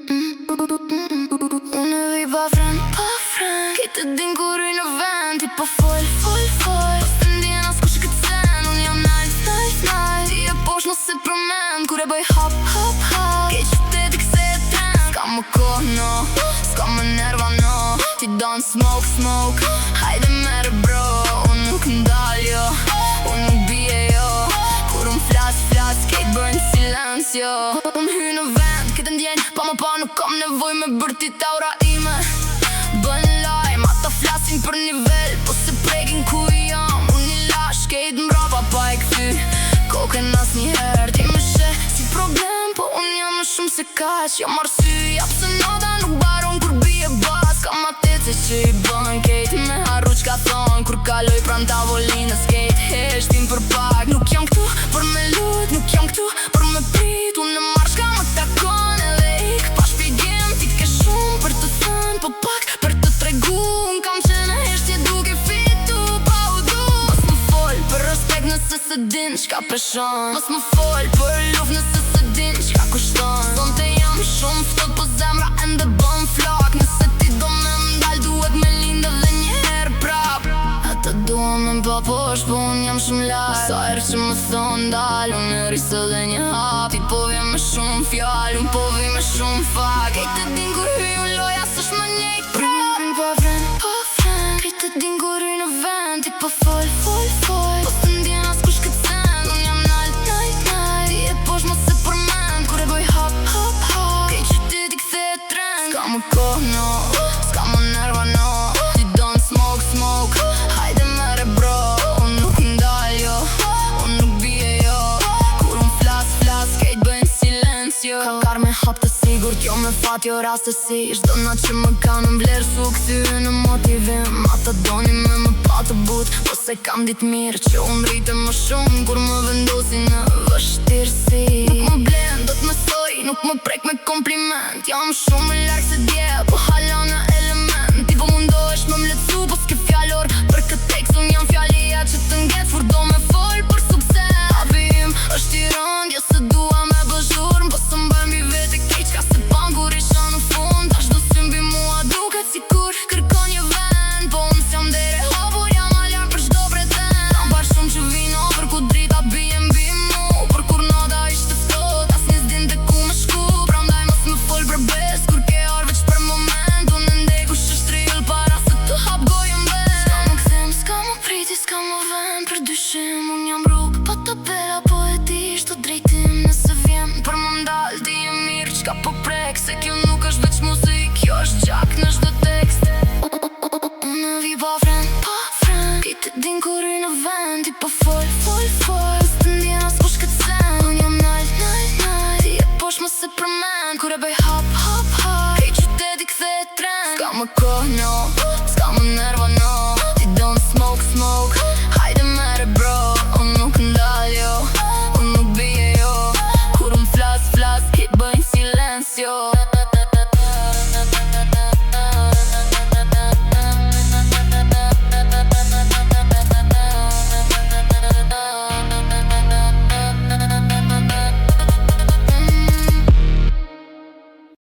Unë vi pa fren, Kejtë din kur i në vend, ti po fol Pas të ndjen as kush i këtë sen, unë jam nice Ti e posh nëse përmen, kur e bëj hop Kej qyteti kse e tren, s'ka më kohë no, s'ka më nerva no Ti don smoke, hajde mere bro, unë nuk ndal jo, unë nuk bie jo Kur unë flas, kejtë bërnë silencio Unë hy në vend, këtë ndjen, pa më pa nuk kam nevoj me bërti taura ime Bën lajm, ata flasin për nivel, po se prekin ku i jam Unë i lash, kejtë mrapa pa e këthy, kokën as njëherë Ti më she si problem, po unë jam më shumë se kaq Jam arsy, apse nota nuk baron kur bie bas Kam atece që i bën kejtë me harru qka thon Kur kaloj pran tavolinës kejtë heshtin për pak Nuk jam këtu për me lut, nuk jam këtu për me prit Unë në marrë shka më takon edhe ik pa shpjegim Ti ke shumë për të thën, po pak për të tregu Unë kam qenë heshtje duke fitu pa u du Mos më fol për respekt nëse se din qka peshon Mos më fol për luft nëse se din qka kushton Sonte jam shumë ftot po zemra ende bën flak Nëse ti do me mdal duhet me lindë dhe njëherë prap Ata duhet me mpa posht po unë jam shumë larg Sa herë që më thon dal unë rrisë dhe një hap Ti po vjen me shumë fjall unë po vjen me shumë fak Kejtë din kur hy unë loja s'osh më njejt prap Unë pa fren, kejtë din kur hy në vend Ti po fol Po të ndjen as kush këtë sen unë jam nalt Ti e posh mos se përmen kur e bëj hop Kej qyteti kthe e tren S'ka më kohë no, s'ka më nerva no Ti don smoke, hajde mere bro Unë nuk ndal jo, unë nuk bie jo Kur unë flas, kejt bëjnë silencio Kakar me hap të sigurt, jo me fat, jo rastësi Shdo na që më kanë mblerë su këthyre në motivim Ata doni me më pa të but, po se kam dit mirë Që unë rritë më shumë, kur më vendosi në vështirësi Nuk më blen, do të mësoj, nuk më prek me kompliment Jam shumë larg se dje, po hala në element Ti po mundohesh me mletsu, po s'ke fjallor Për këtë tekst unë jam fjallia që të nget Fur do me fol për sukses Habi im është i rënd, jo se dua me bëzhurm Po së mbaj mbi vete kej qka se pan kur isha në fund Tash do sy mbi mua duket si kur kërkon një vend Po unë s'jam dere hapur, jam aljar për shdo pretend Kam par shumë që vino për ku drita bie mbi mu Për kur nota ishte ftot, as një s'din dhe ku me shku Prandaj mos më fol për bes, kur ke arë veç për moment Unë ndej kush është rill para se të hap gojën ven S'ka më këthim, s'ka më priti, s'ka më ven Për dyshim, unë jam rrug, pa të bela po e di shto drejtim nëse vjen Për më ndal, ti e mirë qka po prek Se kjo nuk është veç muzik, kjo është gjak në shdo tekst Unë vi pa fren, kejtë din kur i në vend Ti po fol, së të ndjen